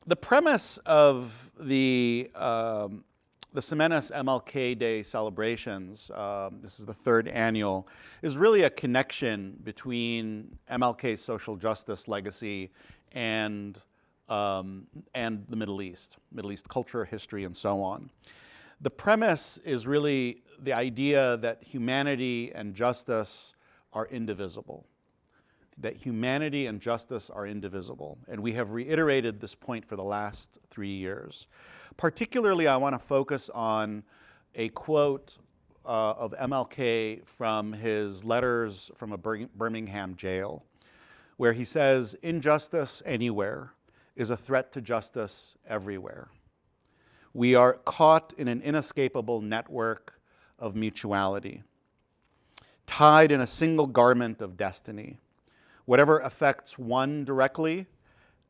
The premise of the Semenas MLK Day celebrations, this is the third annual, is really a connection between MLK's social justice legacy and the Middle East culture, history, and so on. The premise is really the idea that humanity and justice are indivisible. That humanity and justice are indivisible. And we have reiterated this point for the last 3 years. Particularly, I want to focus on a quote of MLK from his letters from a Birmingham jail, where he says, "Injustice anywhere is a threat to justice everywhere. We are caught in an inescapable network of mutuality, tied in a single garment of destiny. Whatever affects one directly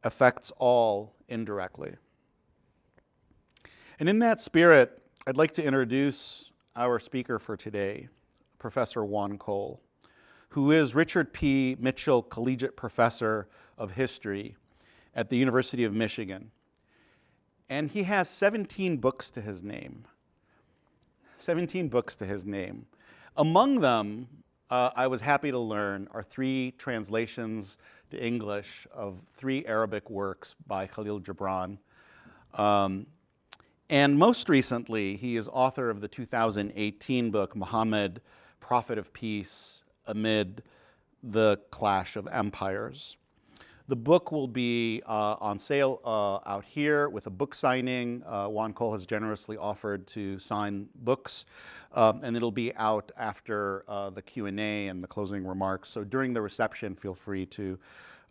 affects all indirectly." And in that spirit, I'd like to introduce our speaker for today, Professor Juan Cole, who is Richard P. Mitchell Collegiate Professor of History at the University of Michigan. And he has 17 books to his name. 17 books to his name. Among them, I was happy to learn, are 3 translations to English of 3 Arabic works by Khalil Gibran. And most recently, he is author of the 2018 book, Muhammad, Prophet of Peace Amid the Clash of Empires. The book will be on sale out here with a book signing. Juan Cole has generously offered to sign books, and it'll be out after the Q&A and the closing remarks. So during the reception, feel free to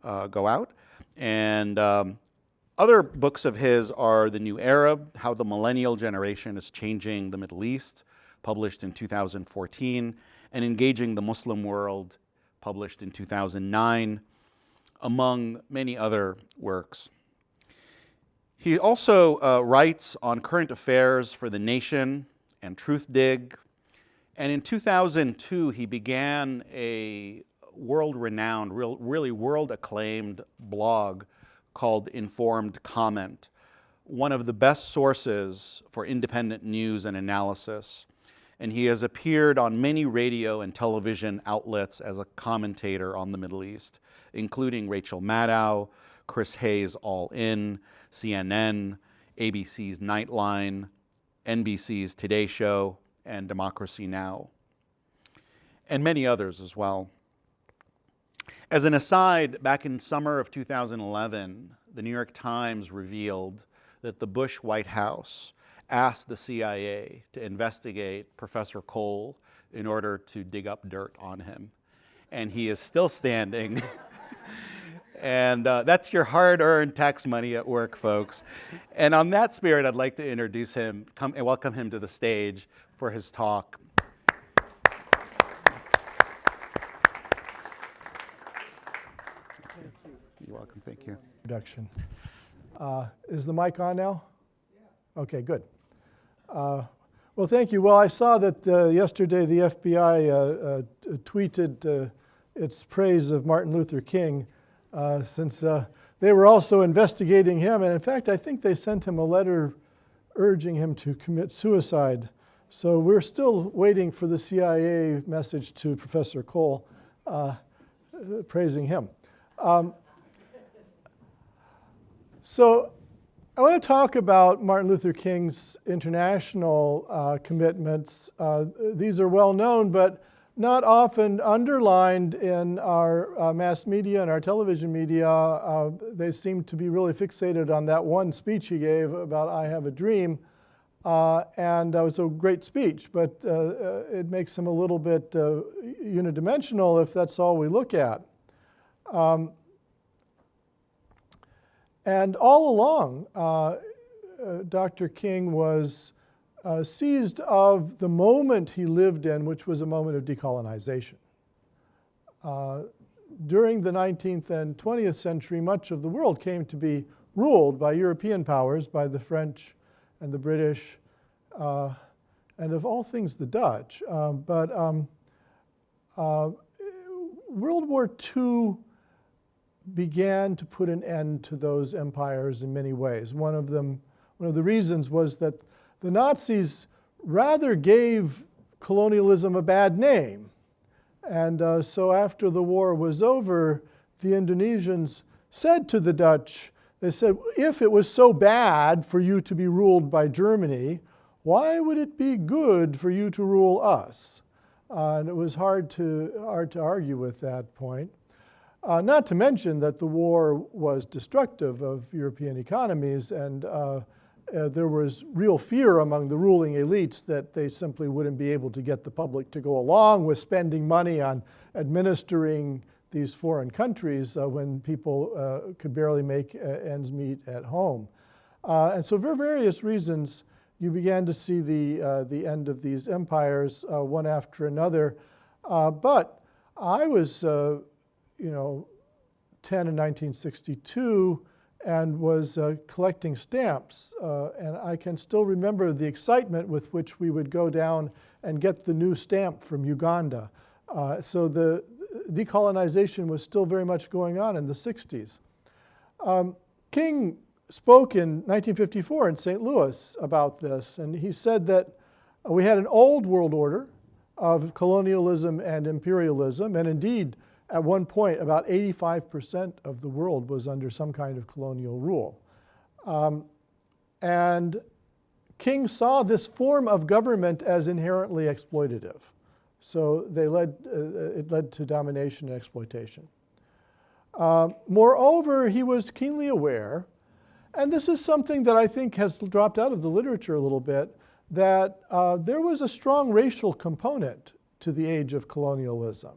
go out. And other books of his are The New Arab, How the Millennial Generation is Changing the Middle East, published in 2014, and Engaging the Muslim World, published in 2009, among many other works. He also writes on current affairs for the Nation and Truthdig, and in 2002 he began a world-renowned, really world-acclaimed blog called Informed Comment, one of the best sources for independent news and analysis. And he has appeared on many radio and television outlets as a commentator on the Middle East, including Rachel Maddow, Chris Hayes' All In, CNN, ABC's Nightline, NBC's Today Show, and Democracy Now!, and many others as well. As an aside, back in summer of 2011, the New York Times revealed that the Bush White House asked the CIA to investigate Professor Cole in order to dig up dirt on him. And he is still standing. And that's your hard-earned tax money at work, folks. And on that spirit, I'd like to introduce him and welcome him to the stage for his talk. You're welcome, thank you. Introduction. Is the mic on now? Yeah. Okay, good. Well, thank you. Well, I saw that yesterday the FBI tweeted its praise of Martin Luther King since they were also investigating him. And in fact, I think they sent him a letter urging him to commit suicide. So we're still waiting for the CIA message to Professor Cole praising him. So I want to talk about Martin Luther King's international commitments. These are well known, but not often underlined in our mass media and our television media. They seem to be really fixated on that one speech he gave about I Have a Dream. And it was a great speech, but it makes him a little bit unidimensional if that's all we look at. And all along, Dr. King was seized of the moment he lived in, which was a moment of decolonization. During the 19th and 20th century, much of the world came to be ruled by European powers, by the French and the British, and of all things, the Dutch. But World War II began to put an end to those empires in many ways. One of the reasons was that the Nazis rather gave colonialism a bad name. And so after the war was over, the Indonesians said to the Dutch, they said, if it was so bad for you to be ruled by Germany, why would it be good for you to rule us? And it was hard to argue with that point. Not to mention that the war was destructive of European economies, and there was real fear among the ruling elites that they simply wouldn't be able to get the public to go along with spending money on administering these foreign countries when people could barely make ends meet at home. And so for various reasons, you began to see the end of these empires one after another. But I was 10 in 1962 and was collecting stamps. And I can still remember the excitement with which we would go down and get the new stamp from Uganda. So the decolonization was still very much going on in the 60s. King spoke in 1954 in St. Louis about this, and he said that we had an old world order of colonialism and imperialism, and indeed, at one point, about 85% of the world was under some kind of colonial rule. And King saw this form of government as inherently exploitative. So it led to domination and exploitation. Moreover, he was keenly aware, and this is something that I think has dropped out of the literature a little bit, that there was a strong racial component to the age of colonialism.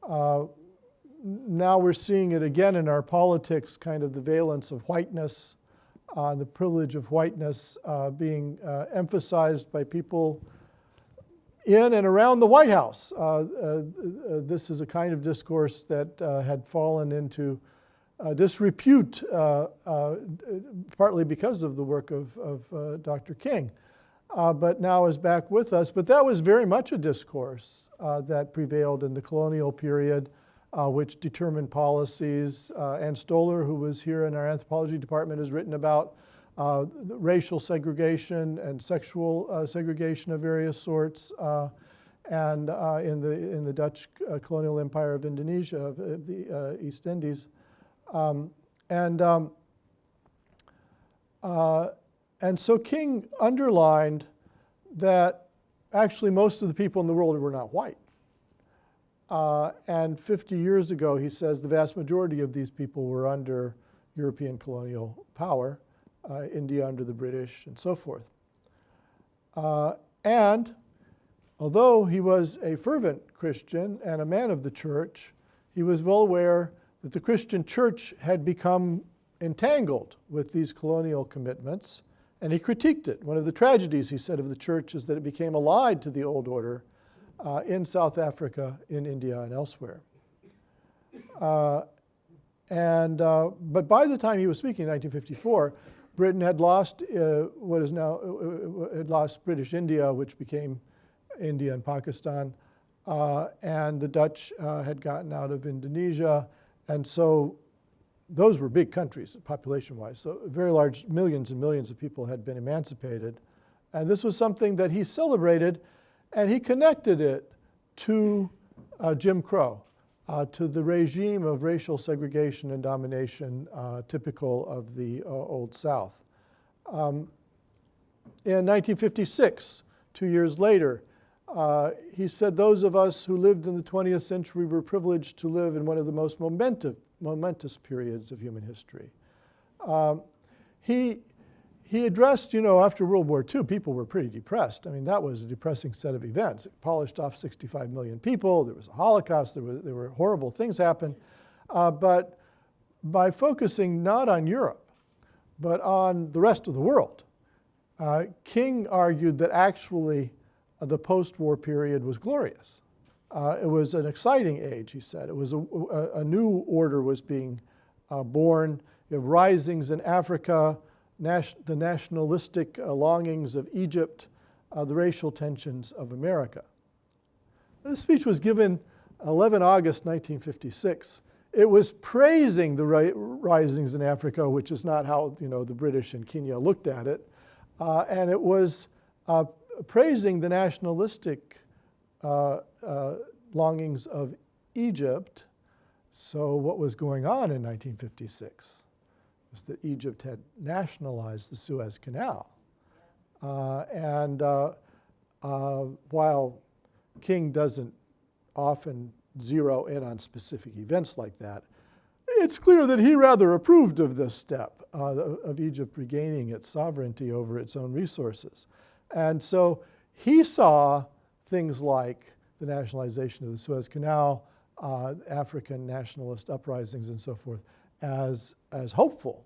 Now we're seeing it again in our politics, kind of the valence of whiteness, the privilege of whiteness being emphasized by people in and around the White House. This is a kind of discourse that had fallen into disrepute, partly because of the work of Dr. King, but now is back with us. But that was very much a discourse that prevailed in the colonial period, which determined policies. Ann Stoller, who was here in our anthropology department, has written about racial segregation and sexual segregation of various sorts, and in the Dutch colonial empire of Indonesia, of the East Indies. And so King underlined that actually most of the people in the world were not white. And 50 years ago, he says, the vast majority of these people were under European colonial power, India under the British, and so forth. And although he was a fervent Christian and a man of the church, he was well aware that the Christian church had become entangled with these colonial commitments, and he critiqued it. One of the tragedies, he said, of the church is that it became allied to the old order in South Africa, in India, and elsewhere. But by the time he was speaking in 1954, Britain had lost what is now, had lost British India, which became India and Pakistan, and the Dutch had gotten out of Indonesia, and so those were big countries population-wise. So very large, millions and millions of people had been emancipated, and this was something that he celebrated, and he connected it to Jim Crow, to the regime of racial segregation and domination typical of the Old South. In 1956, 2 years later, he said those of us who lived in the 20th century were privileged to live in one of the most momentous periods of human history. He addressed, after World War II, people were pretty depressed. I mean, that was a depressing set of events. It polished off 65 million people. There was a Holocaust. There were horrible things happen. But by focusing not on Europe, but on the rest of the world, King argued that actually the post-war period was glorious. It was an exciting age, he said. It was a new order was being born. You have risings in Africa, the nationalistic longings of Egypt, the racial tensions of America. This speech was given 11 August 1956. it was praising the risings in Africa, which is not how the British in Kenya looked at it, and it was praising the nationalistic longings of Egypt. So what was going on in 1956 was that Egypt had nationalized the Suez Canal. And while King doesn't often zero in on specific events like that, it's clear that he rather approved of this step of Egypt regaining its sovereignty over its own resources. And so he saw things like the nationalization of the Suez Canal, African nationalist uprisings and so forth as hopeful.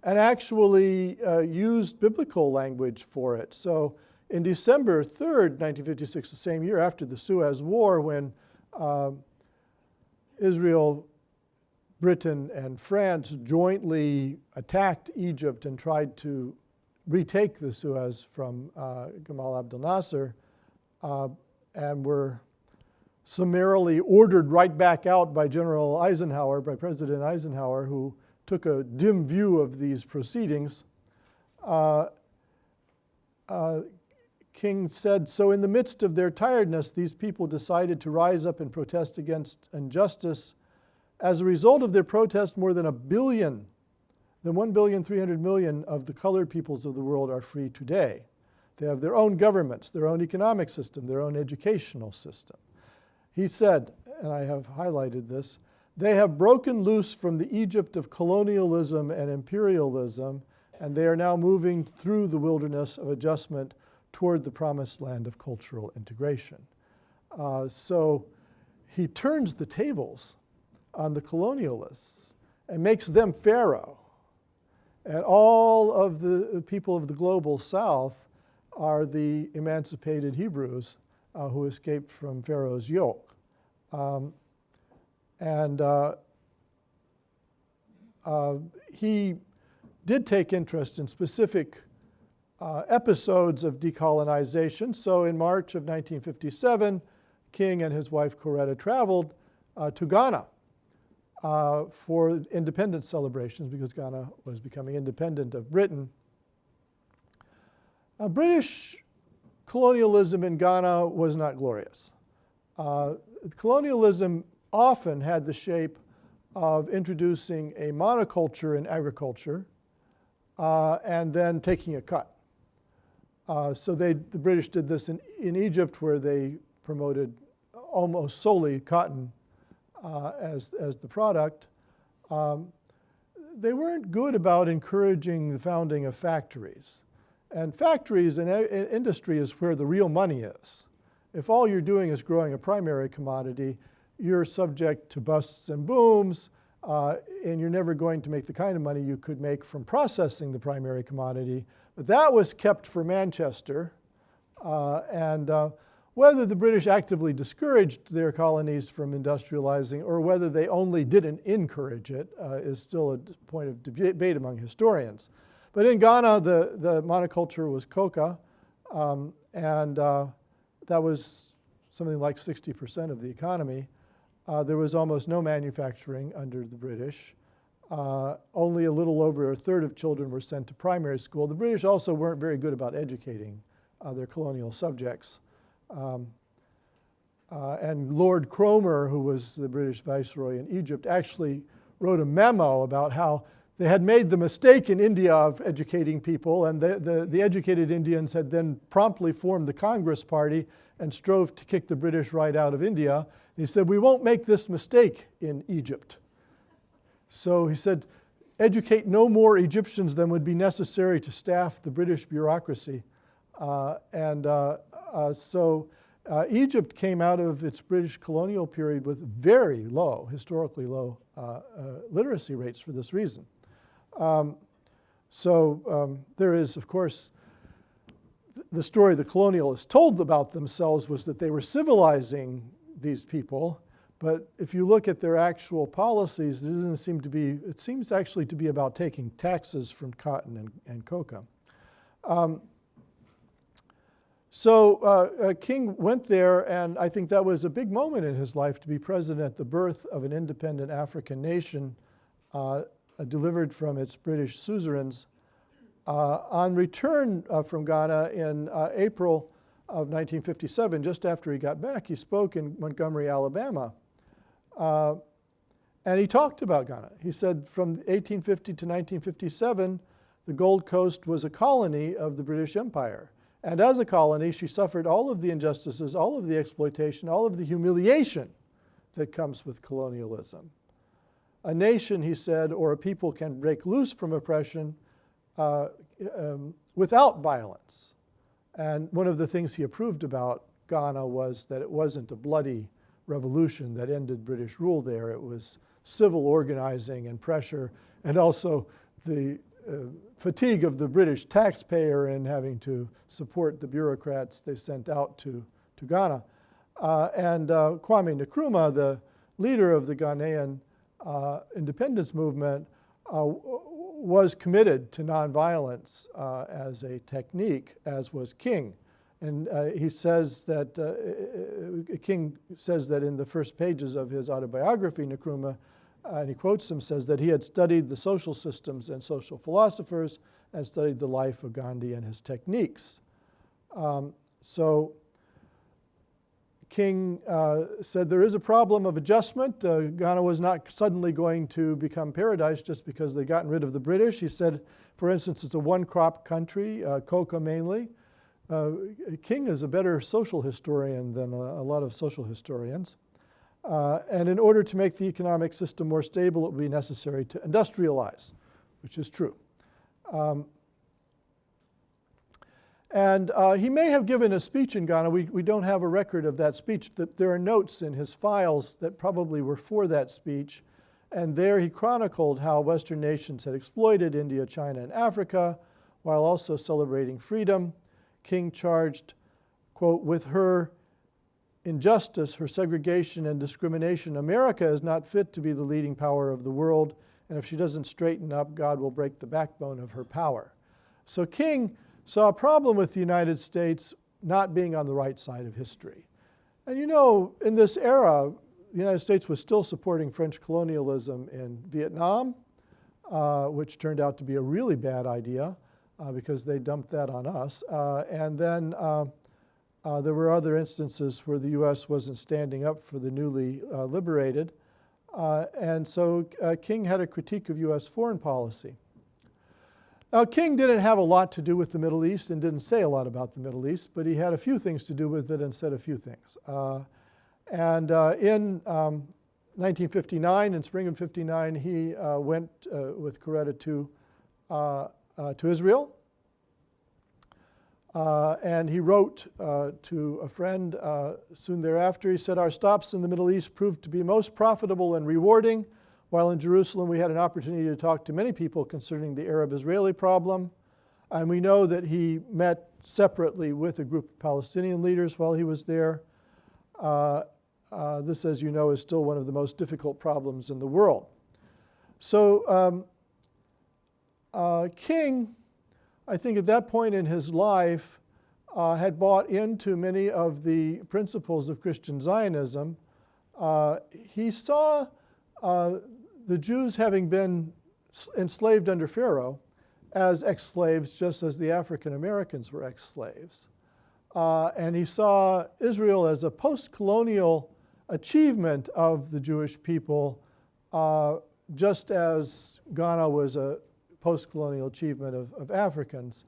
And actually used biblical language for it. So in December 3rd, 1956, the same year after the Suez War, when Israel, Britain, and France jointly attacked Egypt and tried to retake the Suez from Gamal Abdel Nasser, and were summarily ordered right back out by General Eisenhower, by President Eisenhower, who took a dim view of these proceedings. King said, "So in the midst of their tiredness, these people decided to rise up and protest against injustice. As a result of their protest, more than 1,300,000,000 of the colored peoples of the world are free today. They have their own governments, their own economic system, their own educational system." He said, and I have highlighted this, "They have broken loose from the Egypt of colonialism and imperialism, and they are now moving through the wilderness of adjustment toward the promised land of cultural integration." So he turns the tables on the colonialists and makes them Pharaoh. And all of the people of the global South are the emancipated Hebrews who escaped from Pharaoh's yoke. He did take interest in specific episodes of decolonization. So in March of 1957, King and his wife Coretta traveled to Ghana for independence celebrations because Ghana was becoming independent of Britain. British colonialism in Ghana was not glorious. Colonialism often had the shape of introducing a monoculture in agriculture and then taking a cut. So the British did this in Egypt, where they promoted almost solely cotton as the product. They weren't good about encouraging the founding of factories. And factories and industry is where the real money is. If all you're doing is growing a primary commodity, you're subject to busts and booms, and you're never going to make the kind of money you could make from processing the primary commodity. But that was kept for Manchester. Whether the British actively discouraged their colonies from industrializing or whether they only didn't encourage it is still a point of debate among historians. But in Ghana, the monoculture was coca, that was something like 60% of the economy. There was almost no manufacturing under the British. Only a little over a third of children were sent to primary school. The British also weren't very good about educating their colonial subjects. And Lord Cromer, who was the British viceroy in Egypt, actually wrote a memo about how they had made the mistake in India of educating people, and the educated Indians had then promptly formed the Congress Party and strove to kick the British right out of India. And he said, "We won't make this mistake in Egypt." So he said, "Educate no more Egyptians than would be necessary to staff the British bureaucracy." So Egypt came out of its British colonial period with very low, historically low literacy rates for this reason. There is, of course, the story the colonialists told about themselves was that they were civilizing these people. But if you look at their actual policies, it doesn't seem to be, it seems actually to be about taking taxes from cotton and coca. So King went there, and I think that was a big moment in his life to be present at the birth of an independent African nation delivered from its British suzerains. On return from Ghana in April of 1957, just after he got back, he spoke in Montgomery, Alabama. And he talked about Ghana. He said from 1850 to 1957, the Gold Coast was a colony of the British Empire. And as a colony, she suffered all of the injustices, all of the exploitation, all of the humiliation that comes with colonialism. A nation, he said, or a people can break loose from oppression without violence. And one of the things he approved about Ghana was that it wasn't a bloody revolution that ended British rule there. It was civil organizing and pressure, and also the fatigue of the British taxpayer in having to support the bureaucrats they sent out to Ghana. And Kwame Nkrumah, the leader of the Ghanaian independence movement, was committed to nonviolence as a technique, as was King. And he says that, King says that in the first pages of his autobiography, Nkrumah, and he quotes him, says that he had studied the social systems and social philosophers and studied the life of Gandhi and his techniques. So King said there is a problem of adjustment. Ghana was not suddenly going to become paradise just because they'd gotten rid of the British. He said, for instance, it's a one-crop country, cocoa mainly. King is a better social historian than a lot of social historians. And in order to make the economic system more stable, it would be necessary to industrialize, which is true. And he may have given a speech in Ghana. We don't have a record of that speech. There are notes in his files that probably were for that speech. And there he chronicled how Western nations had exploited India, China, and Africa, while also celebrating freedom. King charged, quote, with her injustice, her segregation and discrimination, America is not fit to be the leading power of the world, and if she doesn't straighten up, God will break the backbone of her power. So King saw a problem with the United States not being on the right side of history. And you know, in this era, the United States was still supporting French colonialism in Vietnam, which turned out to be a really bad idea because they dumped that on us. And then there were other instances where the U.S. wasn't standing up for the newly liberated. And so King had a critique of U.S. foreign policy. Now, King didn't have a lot to do with the Middle East and didn't say a lot about the Middle East, but he had a few things to do with it and said a few things. In 1959, in spring of 59, he went with Coretta to Israel. And he wrote to a friend soon thereafter. He said, our stops in the Middle East proved to be most profitable and rewarding. While in Jerusalem, we had an opportunity to talk to many people concerning the Arab-Israeli problem. And we know that he met separately with a group of Palestinian leaders while he was there. This, as you know, is still one of the most difficult problems in the world. So King, I think at that point in his life, had bought into many of the principles of Christian Zionism. He saw the Jews having been enslaved under Pharaoh as ex-slaves, just as the African Americans were ex-slaves. And he saw Israel as a post-colonial achievement of the Jewish people, just as Ghana was a post-colonial achievement of Africans.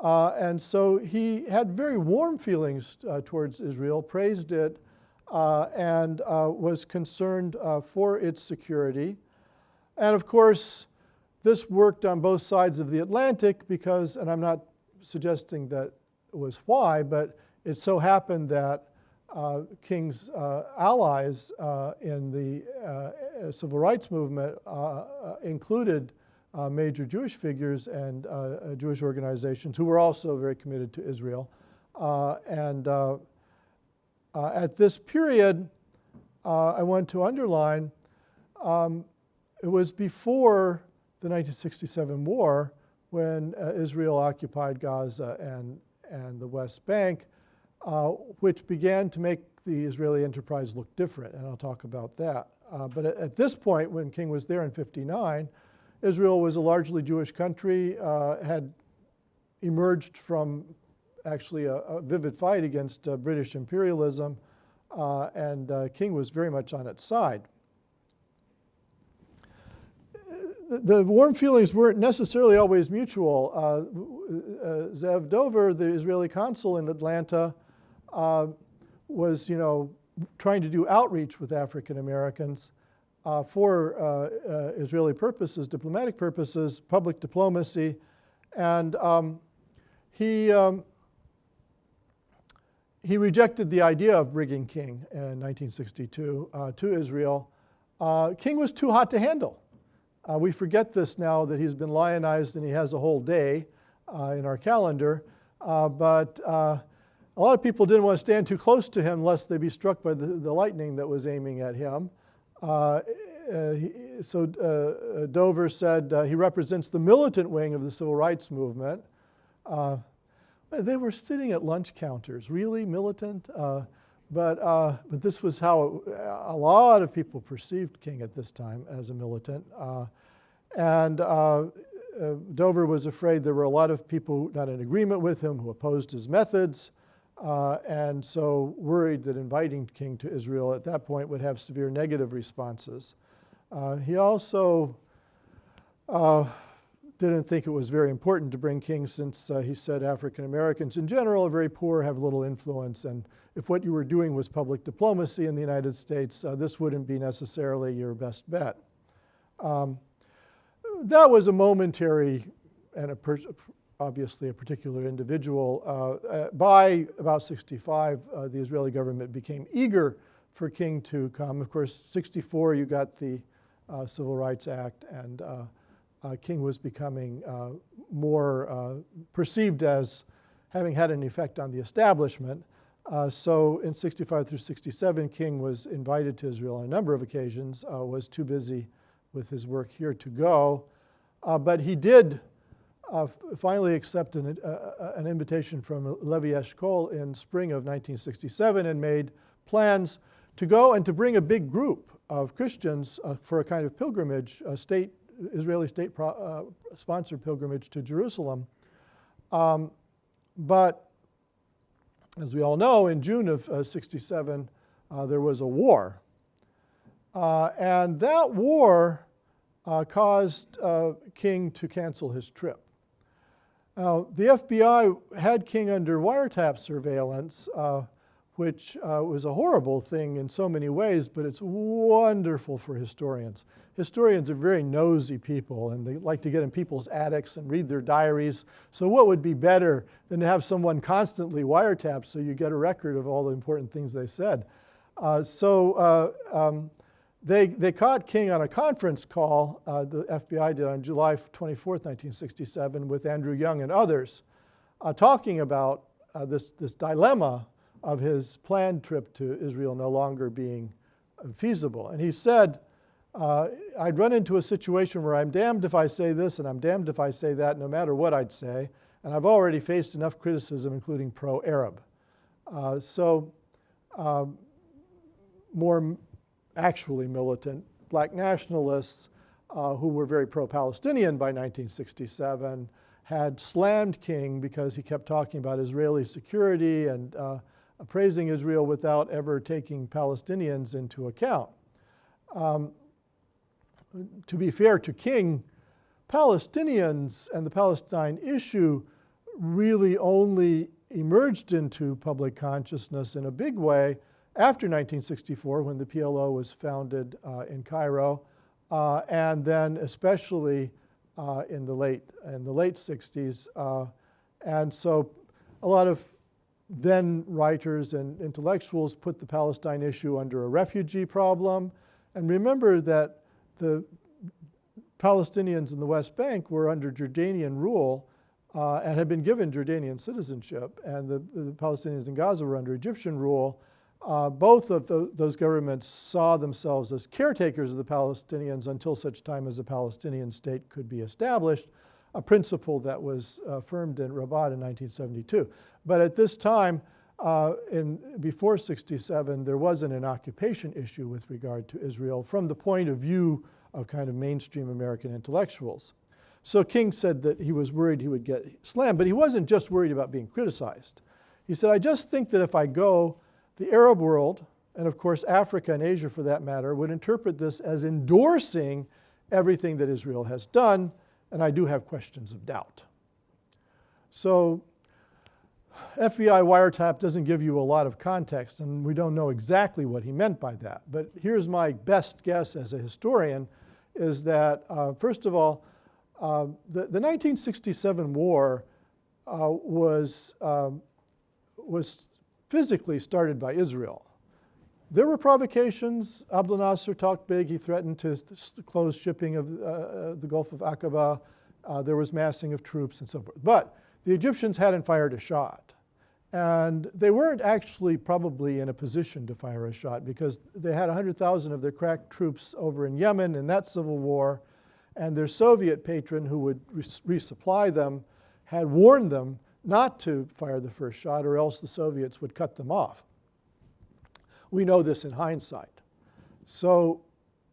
And so he had very warm feelings towards Israel, praised it, and was concerned for its security. And of course, this worked on both sides of the Atlantic because, and I'm not suggesting that was why, but it so happened that King's allies in the civil rights movement included major Jewish figures and Jewish organizations who were also very committed to Israel. At this period, I want to underline, it was before the 1967 war when Israel occupied Gaza and the West Bank. which began to make the Israeli enterprise look different, and I'll talk about that. But at this point, when King was there in '59, Israel was a largely Jewish country, had emerged from actually a vivid fight against British imperialism, and King was very much on its side. The warm feelings weren't necessarily always mutual. Zev Dover, the Israeli consul in Atlanta, was, trying to do outreach with African Americans for Israeli purposes, diplomatic purposes, public diplomacy, and he rejected the idea of bringing King in 1962 to Israel. King was too hot to handle. We forget this now that he's been lionized and he has a whole day in our calendar, but a lot of people didn't want to stand too close to him lest they be struck by the lightning that was aiming at him. So Dover said he represents the militant wing of the civil rights movement. They were sitting at lunch counters, really militant? But this was how a lot of people perceived King at this time as a militant. Dover was afraid there were a lot of people not in agreement with him who opposed his methods, and so worried that inviting King to Israel at that point would have severe negative responses. He also didn't think it was very important to bring King since he said African Americans in general are very poor, have little influence, and if what you were doing was public diplomacy in the United States, this wouldn't be necessarily your best bet. That was a momentary and obviously a particular individual. By about 65, the Israeli government became eager for King to come. Of course, 64, you got the Civil Rights Act, and King was becoming more perceived as having had an effect on the establishment. So in 65 through 67, King was invited to Israel on a number of occasions, was too busy with his work here to go. But he did finally accept an invitation from Levi Eshkol in spring of 1967 and made plans to go and to bring a big group of Christians for a kind of pilgrimage, Israeli state-sponsored pilgrimage to Jerusalem. But as we all know, in June of '67, there was a war. And that war caused King to cancel his trip. Now, the FBI had King under wiretap surveillance, which was a horrible thing in so many ways, but it's wonderful for historians. Historians are very nosy people, and they like to get in people's attics and read their diaries. So what would be better than to have someone constantly wiretapped so you get a record of all the important things they said? They caught King on a conference call, the FBI did on July 24th, 1967, with Andrew Young and others, talking about this dilemma of his planned trip to Israel no longer being feasible. And he said, I'd run into a situation where I'm damned if I say this and I'm damned if I say that, no matter what I'd say. And I've already faced enough criticism, including pro-Arab. More actually militant black nationalists who were very pro-Palestinian by 1967 had slammed King because he kept talking about Israeli security and praising Israel without ever taking Palestinians into account. To be fair to King, Palestinians and the Palestine issue really only emerged into public consciousness in a big way after 1964, when the PLO was founded in Cairo, and then especially in the late 60s. And so a lot of then writers and intellectuals put the Palestine issue under a refugee problem. And remember that the Palestinians in the West Bank were under Jordanian rule and had been given Jordanian citizenship, and the Palestinians in Gaza were under Egyptian rule. Both of those governments saw themselves as caretakers of the Palestinians until such time as a Palestinian state could be established, a principle that was affirmed in Rabat in 1972. But at this time, before 67, there wasn't an occupation issue with regard to Israel from the point of view of kind of mainstream American intellectuals. So King said that he was worried he would get slammed, but he wasn't just worried about being criticized. He said, I just think that if I go, the Arab world, and of course Africa and Asia for that matter, would interpret this as endorsing everything that Israel has done, and I do have questions of doubt. So FBI wiretap doesn't give you a lot of context, and we don't know exactly what he meant by that. But here's my best guess as a historian, is that, first of all, the 1967 war was physically started by Israel. There were provocations. Abdel Nasser talked big. He threatened to close shipping of the Gulf of Aqaba. There was massing of troops and so forth. But the Egyptians hadn't fired a shot. And they weren't actually probably in a position to fire a shot because they had 100,000 of their crack troops over in Yemen in that civil war. And their Soviet patron, who would resupply them, had warned them not to fire the first shot or else the Soviets would cut them off. We know this in hindsight. So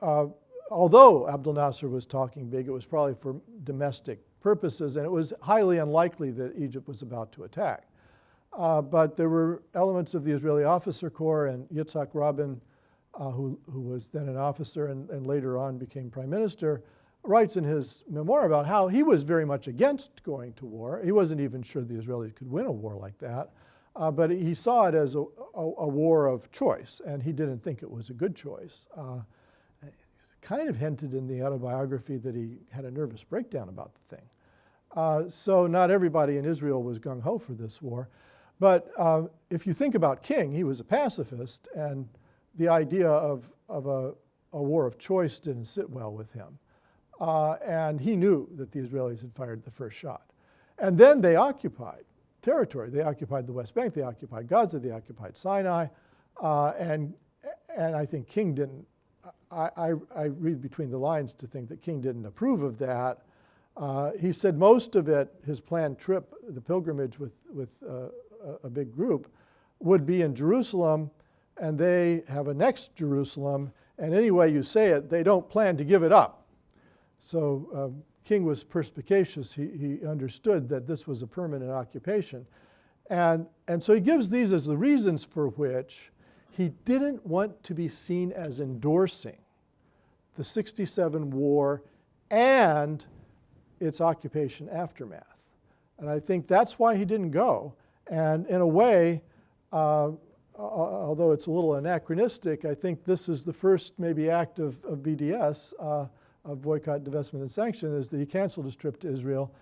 although Abdel Nasser was talking big, it was probably for domestic purposes, and it was highly unlikely that Egypt was about to attack. But there were elements of the Israeli officer corps, and Yitzhak Rabin, who was then an officer and later on became prime minister, writes in his memoir about how he was very much against going to war. He wasn't even sure the Israelis could win a war like that. But he saw it as a war of choice, and he didn't think it was a good choice. He's kind of hinted in the autobiography that he had a nervous breakdown about the thing. So not everybody in Israel was gung-ho for this war. But if you think about King, he was a pacifist, and the idea of a war of choice didn't sit well with him. And he knew that the Israelis had fired the first shot. And then they occupied territory. They occupied the West Bank, they occupied Gaza, they occupied Sinai, and I think King didn't, I read between the lines to think that King didn't approve of that. He said most of it, his planned trip, the pilgrimage with a big group, would be in Jerusalem, and they have a next Jerusalem, and any way you say it, they don't plan to give it up. So King was perspicacious. He understood that this was a permanent occupation. And so he gives these as the reasons for which he didn't want to be seen as endorsing the 67 war and its occupation aftermath. And I think that's why he didn't go. And in a way, although it's a little anachronistic, I think this is the first maybe act of BDS, of boycott, divestment, and sanction, is that he canceled his trip to Israel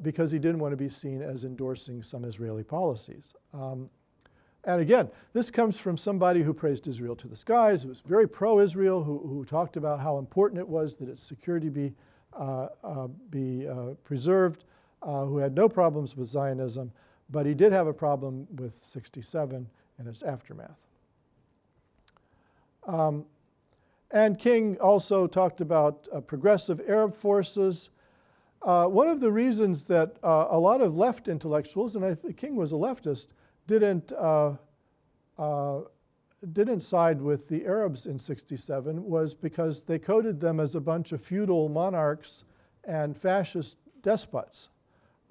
because he didn't want to be seen as endorsing some Israeli policies. And again, this comes from somebody who praised Israel to the skies, who was very pro-Israel, who talked about how important it was that its security be preserved, who had no problems with Zionism, but he did have a problem with 67 and its aftermath. And King also talked about progressive Arab forces. One of the reasons that a lot of left intellectuals, and I think King was a leftist, didn't side with the Arabs in 67 was because they coded them as a bunch of feudal monarchs and fascist despots.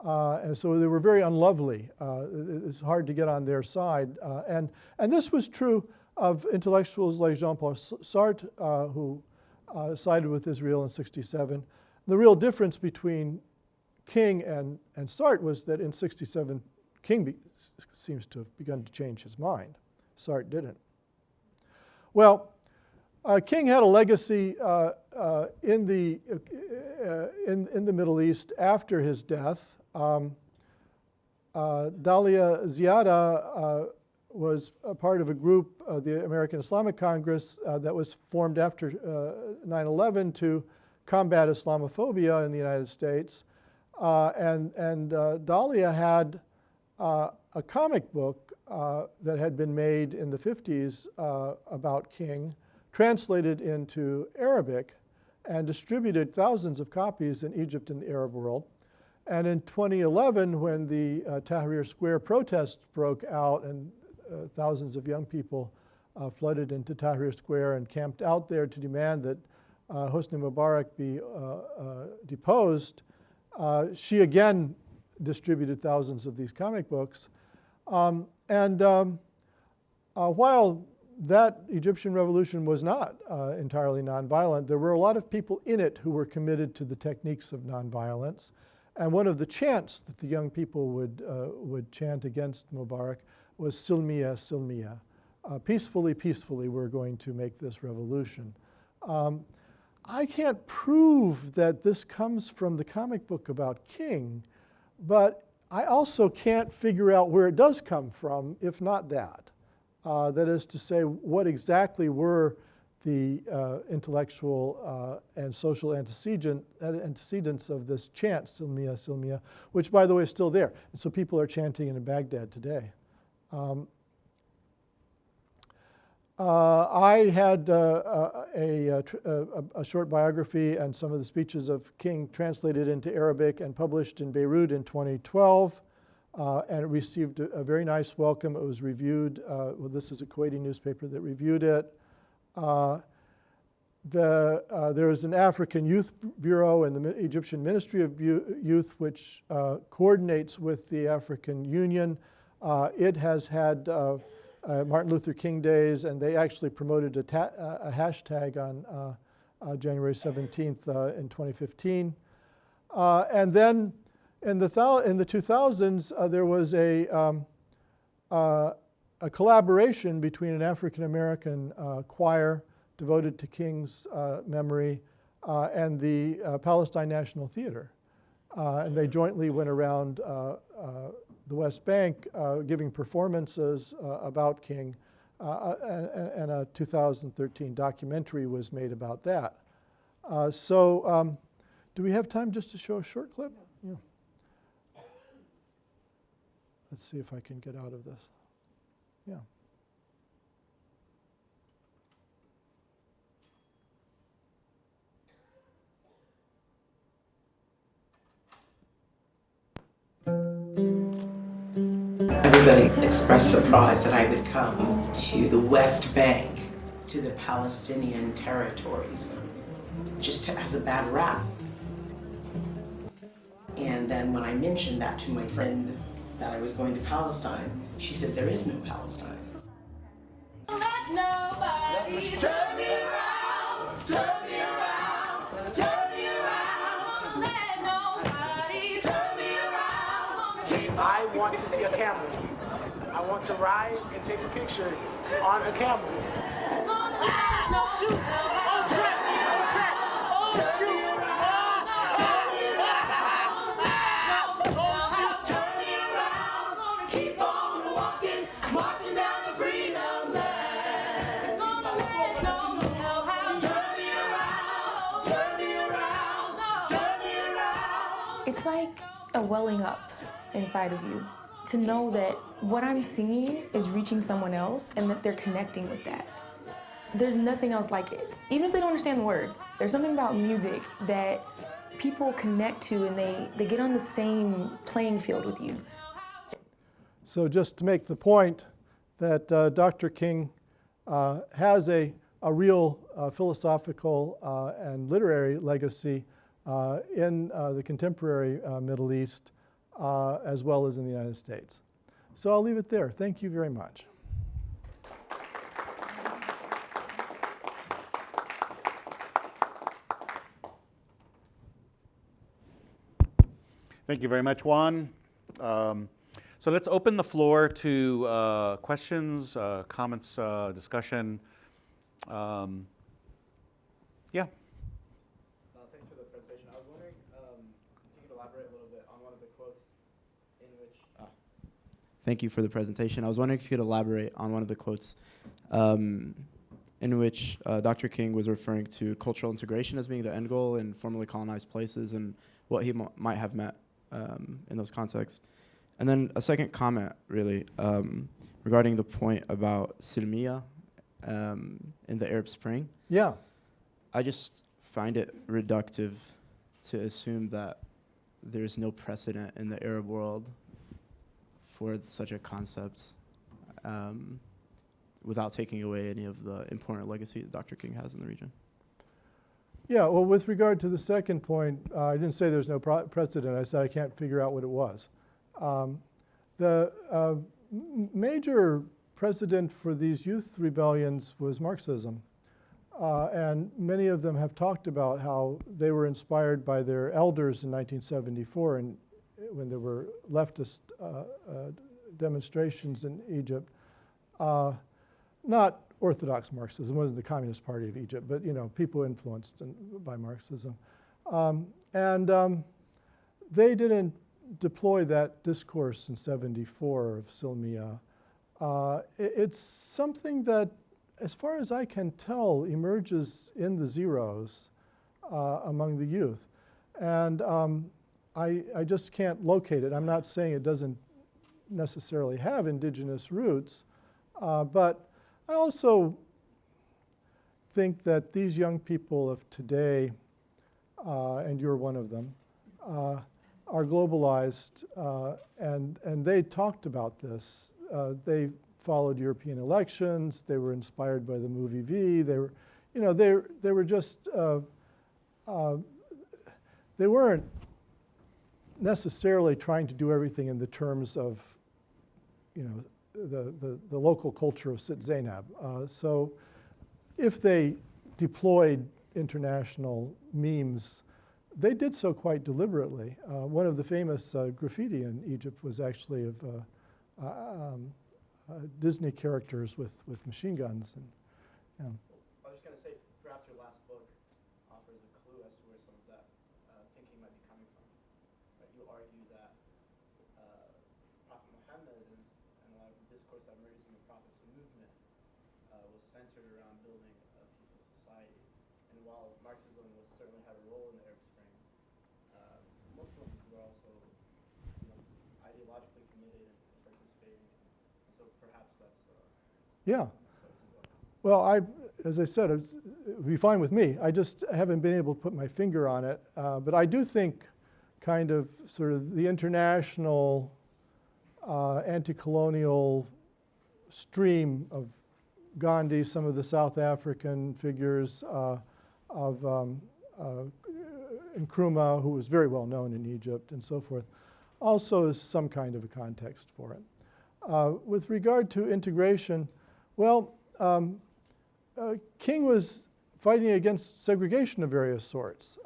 And so they were very unlovely. It's hard to get on their side. And this was true of intellectuals like Jean-Paul Sartre, who sided with Israel in 67. The real difference between King and Sartre was that in 67, King seems to have begun to change his mind. Sartre didn't. Well, King had a legacy in the Middle East after his death. Dalia Ziada was a part of a group, the American Islamic Congress, that was formed after 9/11 to combat Islamophobia in the United States. And Dalia had a comic book that had been made in the 50s about King, translated into Arabic, and distributed thousands of copies in Egypt and the Arab world. And in 2011, when the Tahrir Square protests broke out and thousands of young people flooded into Tahrir Square and camped out there to demand that Hosni Mubarak be deposed, she again distributed thousands of these comic books. While that Egyptian revolution was not entirely nonviolent, there were a lot of people in it who were committed to the techniques of nonviolence. And one of the chants that the young people would chant against Mubarak was Silmiya, Silmiya. Peacefully, peacefully, we're going to make this revolution. I can't prove that this comes from the comic book about King, but I also can't figure out where it does come from, if not that. That is to say, what exactly were the intellectual and social antecedents of this chant, Silmiya, Silmiya, which, by the way, is still there. And so people are chanting in Baghdad today. I had a short biography and some of the speeches of King translated into Arabic and published in Beirut in 2012. And it received a very nice welcome. It was reviewed. Well, this is a Kuwaiti newspaper that reviewed it. There is an African Youth Bureau in the Egyptian Ministry of Youth, which coordinates with the African Union. It has had Martin Luther King Days, and they actually promoted a hashtag on January 17th in 2015. And then in the 2000s, there was a collaboration between an African-American choir devoted to King's memory and the Palestine National Theater. And they jointly went around the West Bank giving performances about King, and a 2013 documentary was made about that. Do we have time just to show a short clip? Yeah. Let's see if I can get out of this. Yeah. Everybody expressed surprise that I would come to the West Bank, to the Palestinian territories, just as a bad rap. And then when I mentioned that to my friend that I was going to Palestine, she said, there is no Palestine. Let nobody turn me around, turn me around, turn me around. Let nobody turn me around. I want to see a camel. I want to ride and take a picture on a camel. Oh, shoot! Oh, crap! Oh, shoot! It's like a welling up inside of you to know that what I'm singing is reaching someone else and that they're connecting with that. There's nothing else like it. Even if they don't understand the words, there's something about music that people connect to and they get on the same playing field with you. So just to make the point that Dr. King has a real philosophical and literary legacy in the contemporary Middle East as well as in the United States. So I'll leave it there. Thank you very much. Thank you very much, Juan. So let's open the floor to questions, comments, discussion. Yeah. Thanks for the presentation. I was wondering if you could elaborate a little bit on one of the quotes in which... Thank you for the presentation. I was wondering if you could elaborate on one of the quotes in which Dr. King was referring to cultural integration as being the end goal in formerly colonized places and what he might have meant in those contexts. And then a second comment, really, regarding the point about Silmiya in the Arab Spring. Yeah. I just find it reductive to assume that there's no precedent in the Arab world for such a concept, without taking away any of the important legacy that Dr. King has in the region. Yeah, well, with regard to the second point, I didn't say there's no precedent. I said I can't figure out what it was. The major precedent for these youth rebellions was Marxism. And many of them have talked about how they were inspired by their elders in 1974 and when there were leftist demonstrations in Egypt. Not Orthodox Marxism, wasn't the Communist Party of Egypt, but people influenced by Marxism. They didn't deploy that discourse in '74 of Silmiya. It's something that, as far as I can tell, emerges in the zeros among the youth. And I just can't locate it. I'm not saying it doesn't necessarily have indigenous roots, but I also think that these young people of today, and you're one of them, are globalized, and they talked about this. They followed European elections. They were inspired by the movie V. They were, they were just, they weren't necessarily trying to do everything in the terms of, the local culture of Sit Zainab. So if they deployed international memes, they did so quite deliberately. One of the famous graffiti in Egypt was actually of Disney characters with machine guns. And, I was just going to say, perhaps your last book offers a clue as to where some of that thinking might be coming from. Right? You argue that Prophet Muhammad and a lot of the discourse that emerges in the Prophet's movement was centered around building a peaceful society. And while Marxism certainly had a role in the Arab Spring, Muslims were also ideologically committed and participating. And so perhaps that's yeah. Well, as I said, it would be fine with me. I just haven't been able to put my finger on it. But I do think kind of sort of the international anti-colonial stream of Gandhi, some of the South African figures of Nkrumah, who was very well known in Egypt and so forth, also is some kind of a context for it. With regard to integration, well, King was fighting against segregation of various sorts.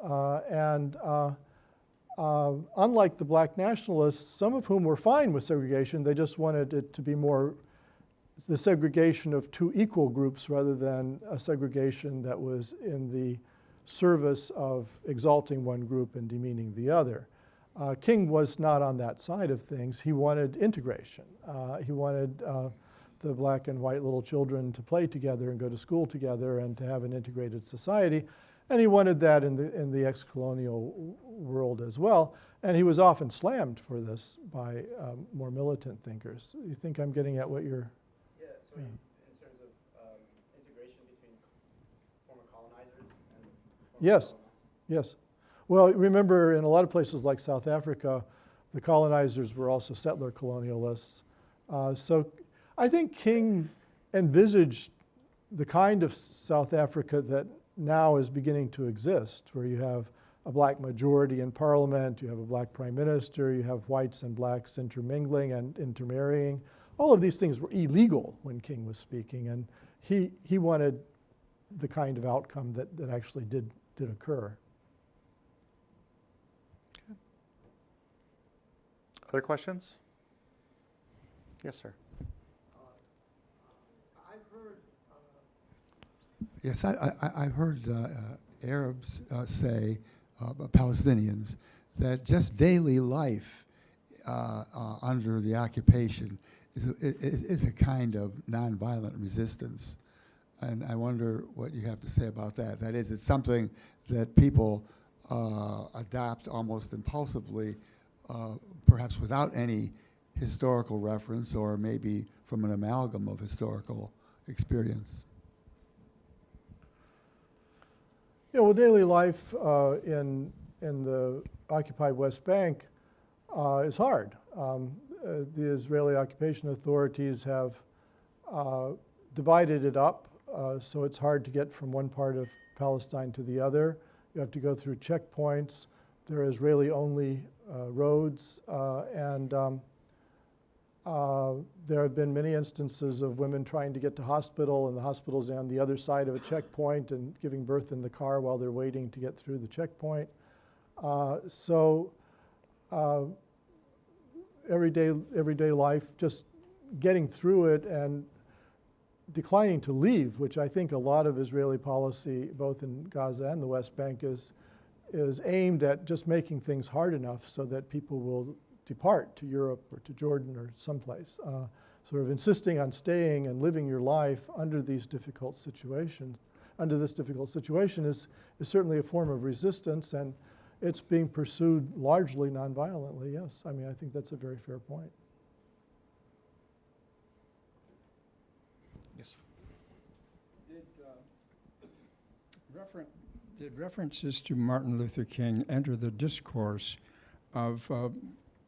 Unlike the black nationalists, some of whom were fine with segregation, they just wanted it to be more the segregation of two equal groups rather than a segregation that was in the service of exalting one group and demeaning the other. King was not on that side of things. He wanted integration. He wanted the black and white little children to play together and go to school together and to have an integrated society. And he wanted that in the ex-colonial world as well. And he was often slammed for this by more militant thinkers. You think I'm getting at what you're... Yeah, so in terms of integration between former colonizers and former Yes, colonized? yes. Well, remember in a lot of places like South Africa, the colonizers were also settler colonialists. So I think King envisaged the kind of South Africa that now is beginning to exist, where you have a black majority in parliament, you have a black prime minister, you have whites and blacks intermingling and intermarrying. All of these things were illegal when King was speaking, and he wanted the kind of outcome that actually did occur. Other questions? Yes, sir. Yes, I've heard Arabs say, Palestinians, that just daily life under the occupation is a kind of nonviolent resistance. And I wonder what you have to say about that. That is, it's something that people adopt almost impulsively, perhaps without any historical reference or maybe from an amalgam of historical experience. Yeah, well, daily life in the occupied West Bank is hard. The Israeli occupation authorities have divided it up, so it's hard to get from one part of Palestine to the other. You have to go through checkpoints. There are Israeli-only roads, and there have been many instances of women trying to get to hospital, and the hospital's on the other side of a checkpoint and giving birth in the car while they're waiting to get through the checkpoint. Everyday life, just getting through it and declining to leave, which I think a lot of Israeli policy, both in Gaza and the West Bank, is aimed at just making things hard enough so that people will depart to Europe or to Jordan or someplace. Sort of insisting on staying and living your life under these difficult situations. Under this difficult situation is certainly a form of resistance, and it's being pursued largely nonviolently, yes. I mean, I think that's a very fair point. Yes. Did references to Martin Luther King enter the discourse of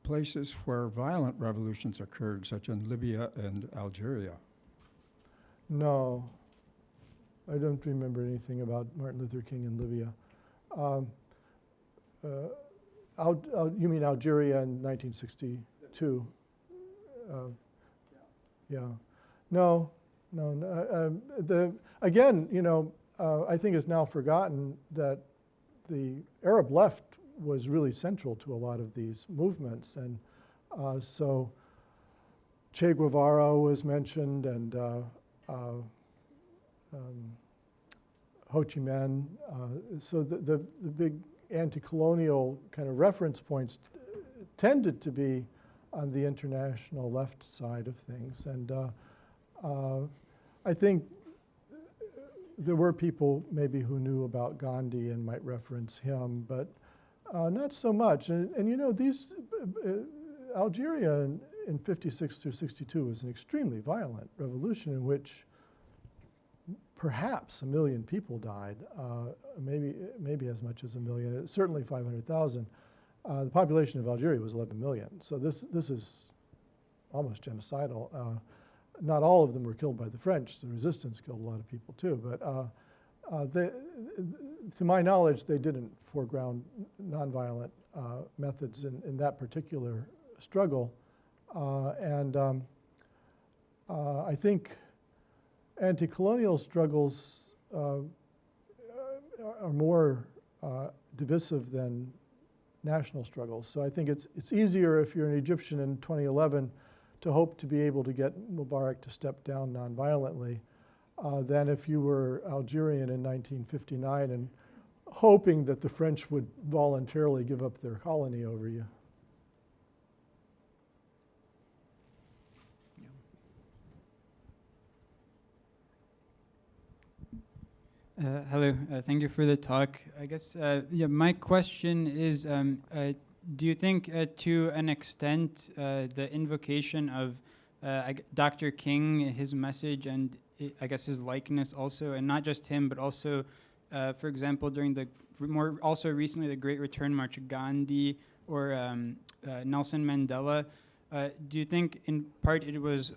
places where violent revolutions occurred, such as Libya and Algeria? No, I don't remember anything about Martin Luther King in Libya. You mean Algeria in 1962? Yeah. No. Again, you know, I think it's now forgotten that the Arab left was really central to a lot of these movements, and so Che Guevara was mentioned, and Ho Chi Minh. So the big anti-colonial kind of reference points tended to be on the international left side of things, and I think there were people maybe who knew about Gandhi and might reference him, but not so much. And you know, these Algeria in 56 through 62 was an extremely violent revolution in which perhaps 1 million people died, maybe as much as 1 million, certainly 500,000. The population of Algeria was 11 million, so this is almost genocidal. Not all of them were killed by the French. The resistance killed a lot of people too, but to my knowledge, they didn't foreground nonviolent methods in that particular struggle. I think anti-colonial struggles are more divisive than national struggles. So I think it's easier if you're an Egyptian in 2011 to hope to be able to get Mubarak to step down nonviolently than if you were Algerian in 1959 and hoping that the French would voluntarily give up their colony over you. Hello, thank you for the talk. I guess my question is, do you think to an extent the invocation of Dr. King, his message, and I guess his likeness also, and not just him, but also, for example, during the also recently the Great Return March, Gandhi or Nelson Mandela, do you think in part it was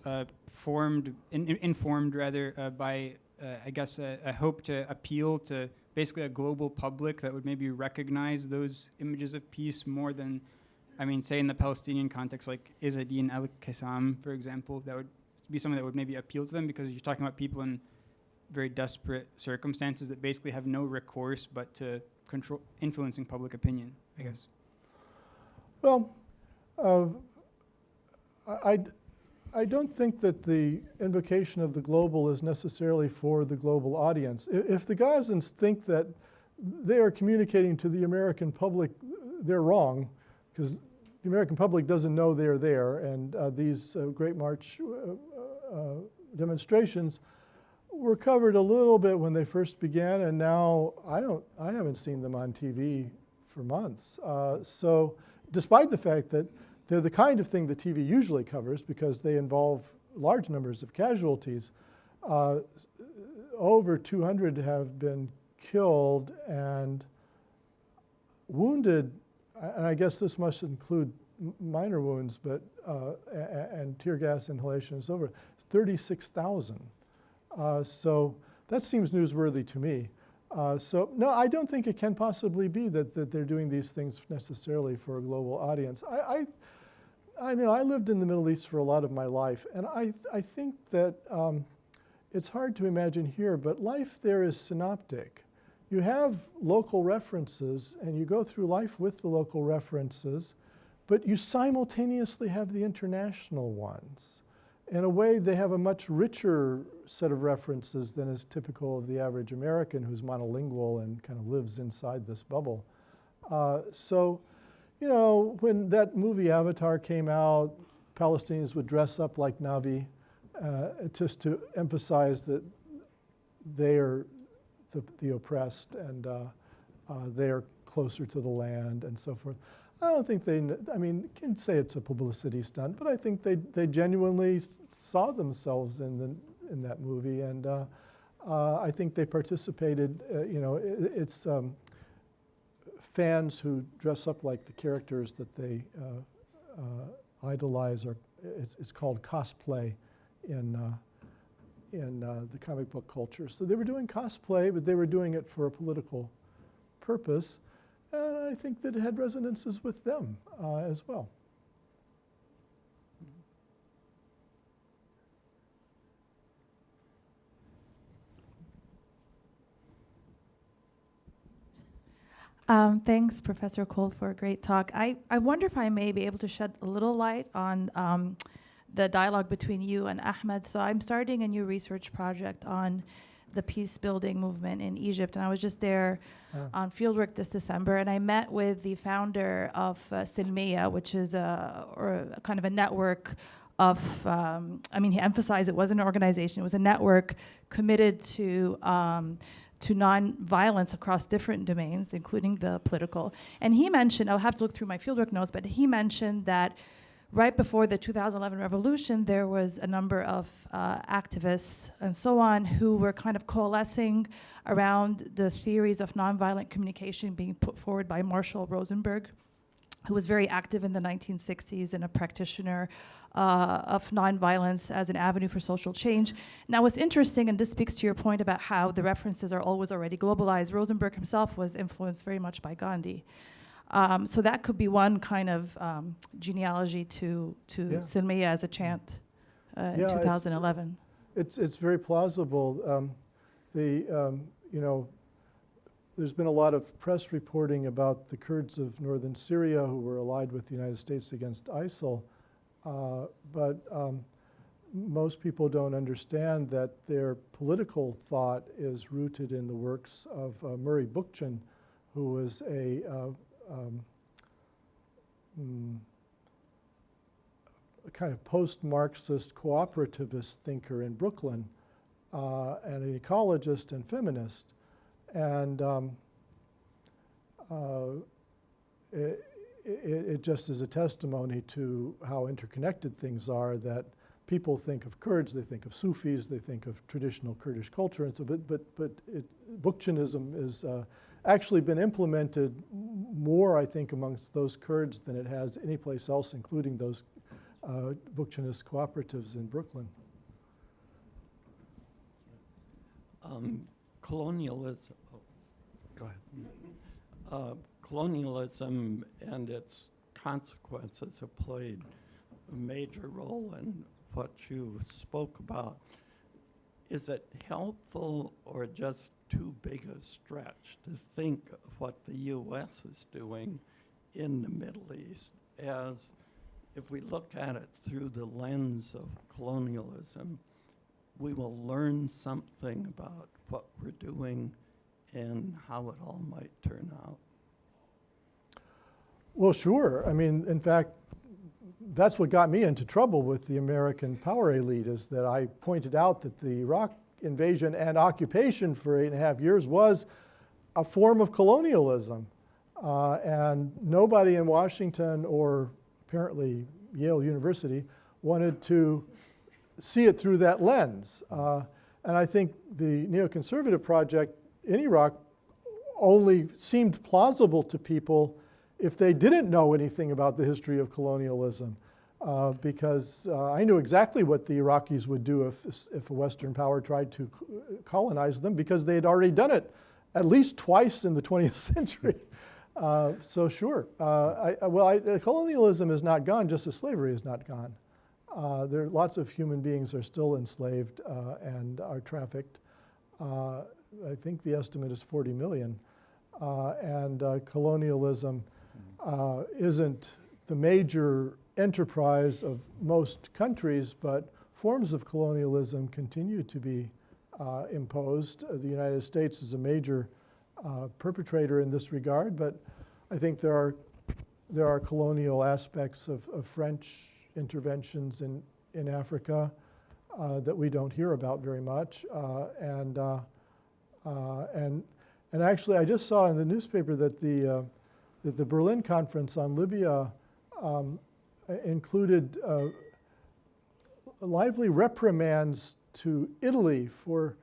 informed rather by I guess a hope to appeal to basically a global public that would maybe recognize those images of peace more than, I mean, say in the Palestinian context, like Izzadin al-Qassam, for example, that would be something that would maybe appeal to them, because you're talking about people in very desperate circumstances that basically have no recourse but to control influencing public opinion, I guess. Well, I don't think that the invocation of the global is necessarily for the global audience. If the Gazans think that they are communicating to the American public, they're wrong, because the American public doesn't know they're there, and these Great March demonstrations were covered a little bit when they first began, and now I haven't seen them on TV for months. So despite the fact that they're the kind of thing the TV usually covers because they involve large numbers of casualties. Over 200 have been killed, and wounded, and I guess this must include minor wounds, but and tear gas inhalation is over. It's 36,000. So that seems newsworthy to me. So no, I don't think it can possibly be that they're doing these things necessarily for a global audience. I know I lived in the Middle East for a lot of my life, and I think that it's hard to imagine here, but life there is synoptic. You have local references, and you go through life with the local references, but you simultaneously have the international ones. In a way, they have a much richer set of references than is typical of the average American who's monolingual and kind of lives inside this bubble. So, you know, when that movie Avatar came out, Palestinians would dress up like Navi just to emphasize that they are the oppressed and they are closer to the land and so forth. I don't think I mean, you can say it's a publicity stunt, but I think they genuinely saw themselves in that movie, and I think they participated. You know, it's fans who dress up like the characters that they idolize, or it's called cosplay in the comic book culture. So they were doing cosplay, but they were doing it for a political purpose. And I think that it had resonances with them as well. Thanks, Professor Cole, for a great talk. I wonder if I may be able to shed a little light on the dialogue between you and Ahmed. So I'm starting a new research project on the peace building movement in Egypt, and I was just there on fieldwork this December, and I met with the founder of Silmiya, which is a kind of a network of, I mean, he emphasized it wasn't an organization, it was a network committed to non-violence across different domains, including the political. And he mentioned, I'll have to look through my fieldwork notes, but he mentioned that right before the 2011 revolution, there was a number of activists and so on who were kind of coalescing around the theories of nonviolent communication being put forward by Marshall Rosenberg, who was very active in the 1960s and a practitioner of nonviolence as an avenue for social change. Now, what's interesting, and this speaks to your point about how the references are always already globalized, Rosenberg himself was influenced very much by Gandhi. So that could be one kind of genealogy to Silmiya as a chant in 2011. It's very plausible. You know, there's been a lot of press reporting about the Kurds of northern Syria who were allied with the United States against ISIL, but most people don't understand that their political thought is rooted in the works of Murray Bookchin, who was a kind of post-Marxist cooperativist thinker in Brooklyn, and an ecologist and feminist. And it just is a testimony to how interconnected things are, that people think of Kurds, they think of Sufis, they think of traditional Kurdish culture, and so, but Bookchinism is actually been implemented more, I think, amongst those Kurds than it has any place else, including those Bookchinist cooperatives in Brooklyn. Colonialism. Oh. Go ahead. Colonialism and its consequences have played a major role in what you spoke about. Is it helpful or just too big a stretch to think of what the U.S. is doing in the Middle East as, if we look at it through the lens of colonialism, we will learn something about what we're doing and how it all might turn out? Well, sure. I mean, in fact, that's what got me into trouble with the American power elite, is that I pointed out that the Iraq invasion and occupation for 8.5 years was a form of colonialism. And nobody in Washington or apparently Yale University wanted to see it through that lens. And I think the neoconservative project in Iraq only seemed plausible to people if they didn't know anything about the history of colonialism, because I knew exactly what the Iraqis would do if a Western power tried to colonize them, because they had already done it at least twice in the 20th century. So sure, colonialism is not gone just as slavery is not gone. There are lots of human beings are still enslaved and are trafficked. I think the estimate is 40 million. Colonialism isn't the major enterprise of most countries, but forms of colonialism continue to be imposed. The United States is a major perpetrator in this regard, but I think there are colonial aspects of French interventions in Africa that we don't hear about very much. And actually, I just saw in the newspaper that the Berlin Conference on Libya included lively reprimands to Italy for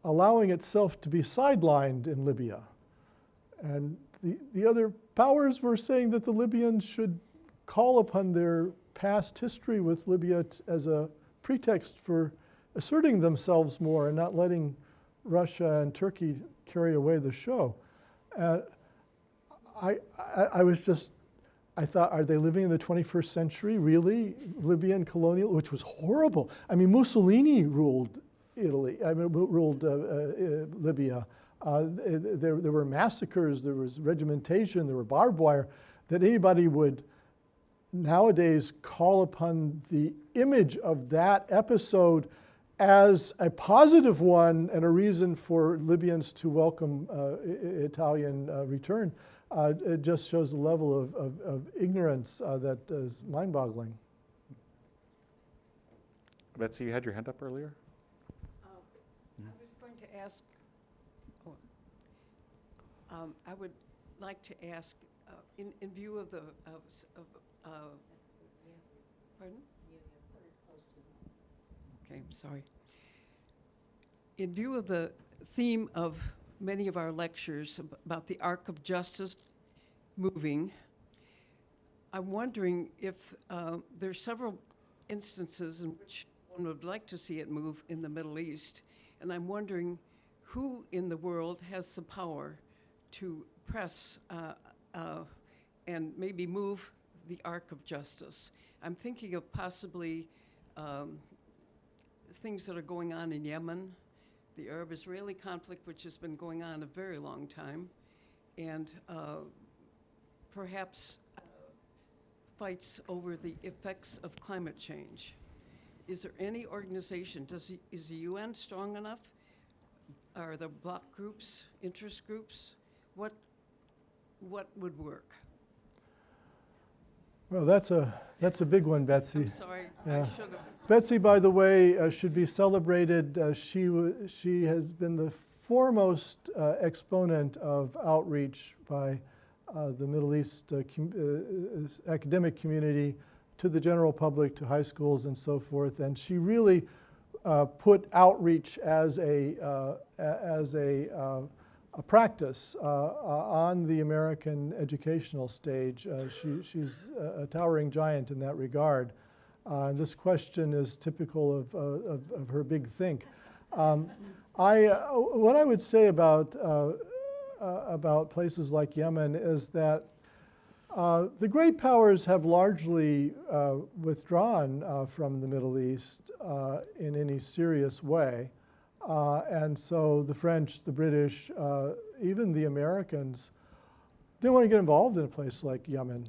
allowing itself to be sidelined in Libya. And the other powers were saying that the Libyans should call upon their past history with Libya as a pretext for asserting themselves more and not letting Russia and Turkey carry away the show. I thought, are they living in the 21st century, really? Libyan colonial, which was horrible. I mean, Mussolini ruled ruled Libya. There were massacres, there was regimentation, there were barbed wire. That anybody would nowadays call upon the image of that episode as a positive one and a reason for Libyans to welcome Italian return, it just shows a level of ignorance that is mind-boggling. Betsy, you had your hand up earlier? I was going to ask, I would like to ask, in view of the, pardon? Okay, I'm sorry. In view of the theme of many of our lectures about the arc of justice moving, I'm wondering if there's several instances in which one would like to see it move in the Middle East, and I'm wondering who in the world has the power to press and maybe move the arc of justice. I'm thinking of possibly things that are going on in Yemen, the Arab-Israeli conflict, which has been going on a very long time, and perhaps fights over the effects of climate change. Is there any organization, is the UN strong enough? Are there bloc groups, interest groups? What would work? Well, that's a big one, Betsy. I'm sorry, yeah. I should have. Betsy, by the way, should be celebrated. She has been the foremost exponent of outreach by the Middle East academic community to the general public, to high schools and so forth. And she really put outreach as a practice on the American educational stage. She's a towering giant in that regard. This question is typical of her big think. What I would say about places like Yemen is that the great powers have largely withdrawn from the Middle East in any serious way. And so the French, the British, even the Americans didn't want to get involved in a place like Yemen.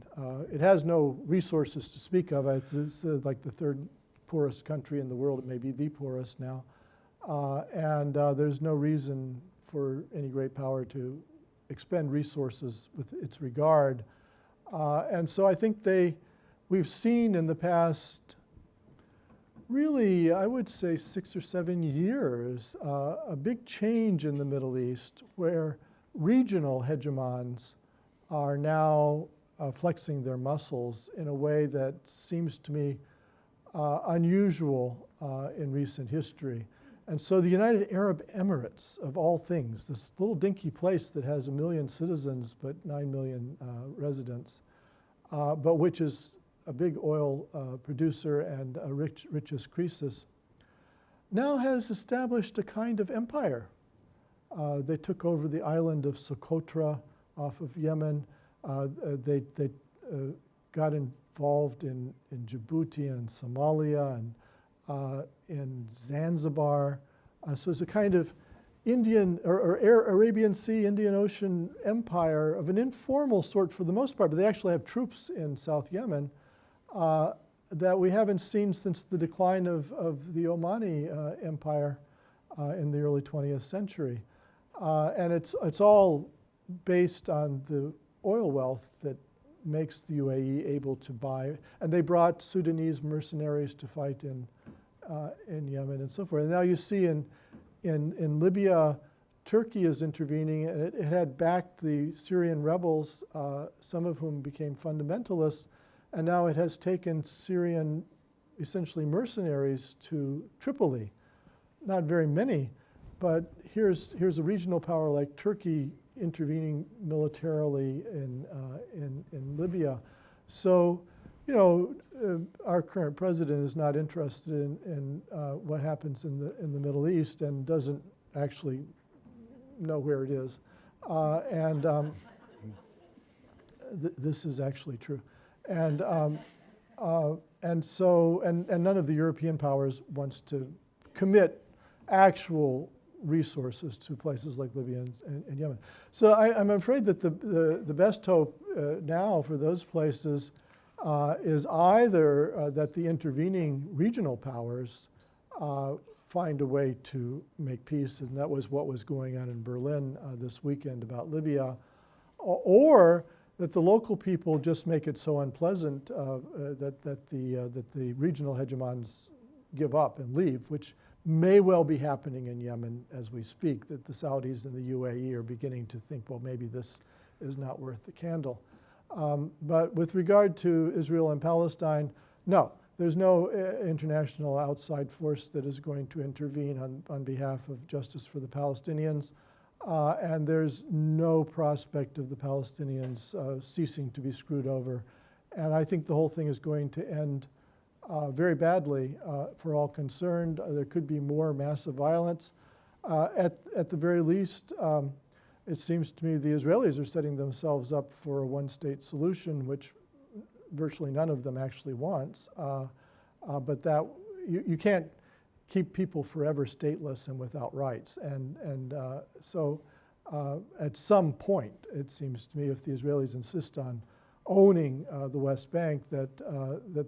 It has no resources to speak of. It's like the third poorest country in the world. It may be the poorest now. And there's no reason for any great power to expend resources with its regard. And so I think we've seen in the past, really, I would say 6 or 7 years, a big change in the Middle East where regional hegemons are now flexing their muscles in a way that seems to me unusual in recent history. And so the United Arab Emirates, of all things, this little dinky place that has 1 million citizens but 9 million residents, but which is a big oil producer and a richest Croesus, now has established a kind of empire. They took over the island of Socotra off of Yemen. They got involved in Djibouti and Somalia and in Zanzibar. So it's a kind of Indian or Arabian Sea, Indian Ocean empire of an informal sort for the most part, but they actually have troops in South Yemen that we haven't seen since the decline of the Omani empire in the early 20th century. And it's all based on the oil wealth that makes the UAE able to buy. And they brought Sudanese mercenaries to fight in Yemen and so forth. And now you see in Libya, Turkey is intervening, and it had backed the Syrian rebels, some of whom became fundamentalists, and now it has taken Syrian, essentially mercenaries to Tripoli. Not very many, but here's a regional power like Turkey intervening militarily in Libya. So, you know, our current president is not interested in what happens in the Middle East and doesn't actually know where it is. This is actually true. And none of the European powers wants to commit actual resources to places like Libya and Yemen. So I'm afraid that the best hope now for those places is either that the intervening regional powers find a way to make peace, and that was what was going on in Berlin this weekend about Libya, or that the local people just make it so unpleasant that the regional hegemons give up and leave, which may well be happening in Yemen as we speak, that the Saudis and the UAE are beginning to think, well, maybe this is not worth the candle. But with regard to Israel and Palestine, no, there's no international outside force that is going to intervene on behalf of justice for the Palestinians. And there's no prospect of the Palestinians ceasing to be screwed over. And I think the whole thing is going to end very badly for all concerned. There could be more massive violence. At the very least, it seems to me the Israelis are setting themselves up for a one-state solution, which virtually none of them actually wants. But that you can't keep people forever stateless and without rights. So at some point, it seems to me, if the Israelis insist on owning the West Bank, that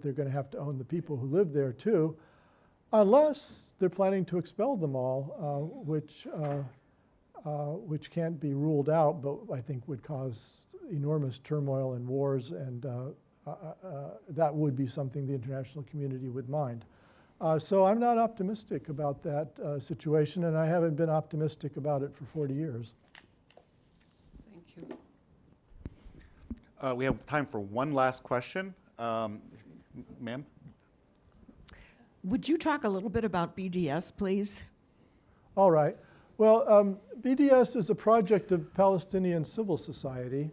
they're going to have to own the people who live there too, unless they're planning to expel them all, which can't be ruled out, but I think would cause enormous turmoil and wars, and that would be something the international community would mind. So I'm not optimistic about that situation, and I haven't been optimistic about it for 40 years. Thank you. We have time for one last question. Ma'am? Would you talk a little bit about BDS, please? All right. Well, BDS is a project of Palestinian civil society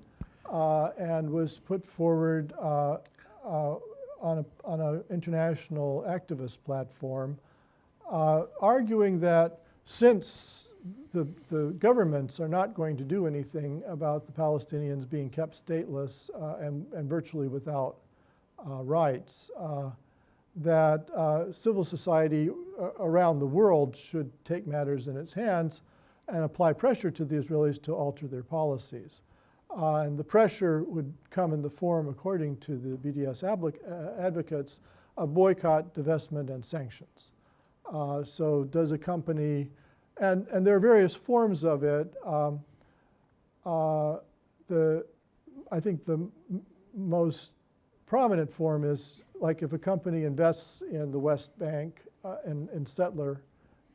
and was put forward on an international activist platform, arguing that since the governments are not going to do anything about the Palestinians being kept stateless and virtually without rights, that civil society around the world should take matters in its hands and apply pressure to the Israelis to alter their policies. And the pressure would come in the form, according to the BDS advocates, of boycott, divestment, and sanctions. So does a company, and there are various forms of it. I think the most prominent form is like if a company invests in the West Bank and settler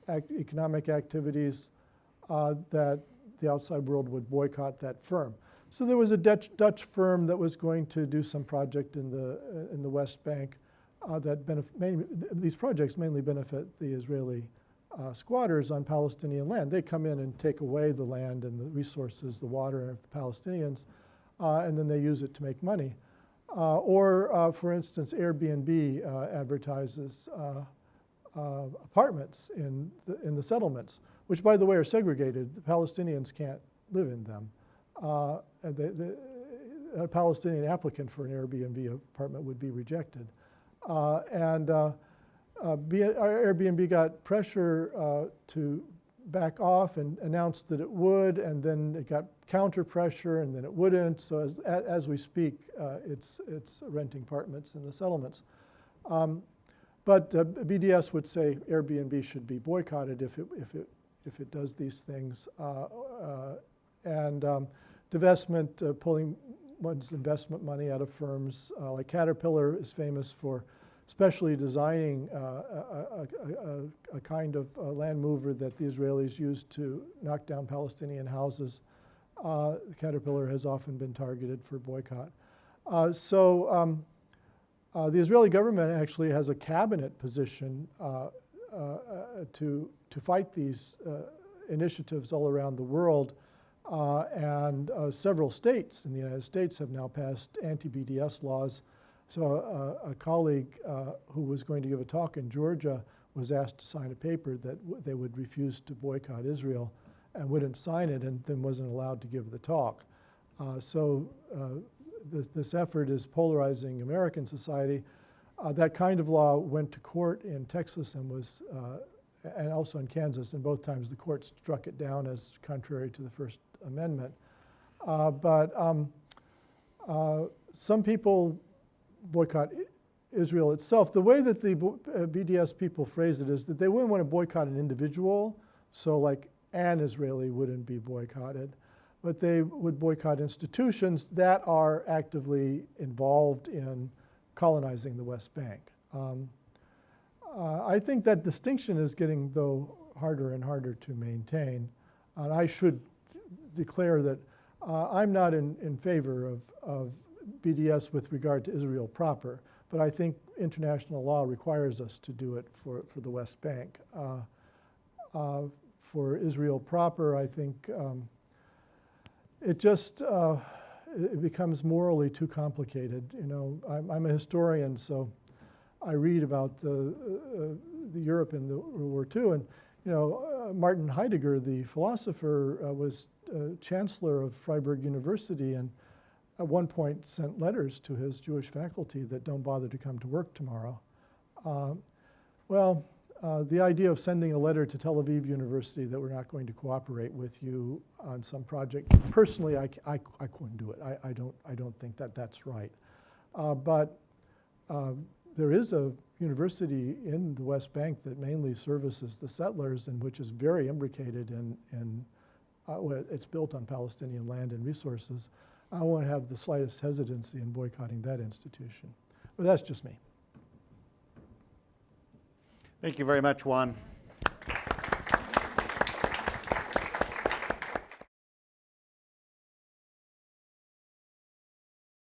economic activities, that the outside world would boycott that firm. So there was a Dutch firm that was going to do some project in the West Bank. These projects mainly benefit the Israeli squatters on Palestinian land. They come in and take away the land and the resources, the water of the Palestinians, and then they use it to make money. For instance, Airbnb advertises apartments in the settlements, which, by the way, are segregated. The Palestinians can't live in them. A Palestinian applicant for an Airbnb apartment would be rejected. Airbnb got pressure to back off and announced that it would, and then it got counter pressure, and then it wouldn't. So as we speak, it's renting apartments in the settlements. But BDS would say Airbnb should be boycotted if it does these things, divestment, pulling one's investment money out of firms like Caterpillar is famous for specially designing a kind of land mover that the Israelis used to knock down Palestinian houses. Caterpillar has often been targeted for boycott. The Israeli government actually has a cabinet position to fight these initiatives all around the world. Several states in the United States have now passed anti-BDS laws. So a colleague who was going to give a talk in Georgia was asked to sign a paper that they would refuse to boycott Israel and wouldn't sign it, and then wasn't allowed to give the talk. This effort is polarizing American society. That kind of law went to court in Texas and and also in Kansas, and both times the court struck it down as contrary to the First Amendment. Some people boycott Israel itself. The way that the BDS people phrase it is that they wouldn't want to boycott an individual, so like an Israeli wouldn't be boycotted, but they would boycott institutions that are actively involved in colonizing the West Bank. I think that distinction is getting, though, harder and harder to maintain. And I should declare that I'm not in favor of BDS with regard to Israel proper, but I think international law requires us to do it for the West Bank. For Israel proper, I think it just it becomes morally too complicated. You know, I'm a historian, so I read about the Europe in the World War II, and you know, Martin Heidegger, the philosopher, was chancellor of Freiburg University, and at one point sent letters to his Jewish faculty that don't bother to come to work tomorrow. The idea of sending a letter to Tel Aviv University that we're not going to cooperate with you on some project, personally, I couldn't do it. I don't think that that's right. But there is a university in the West Bank that mainly services the settlers and which is very imbricated in it's built on Palestinian land and resources. I won't have the slightest hesitancy in boycotting that institution. But that's just me. Thank you very much, Juan.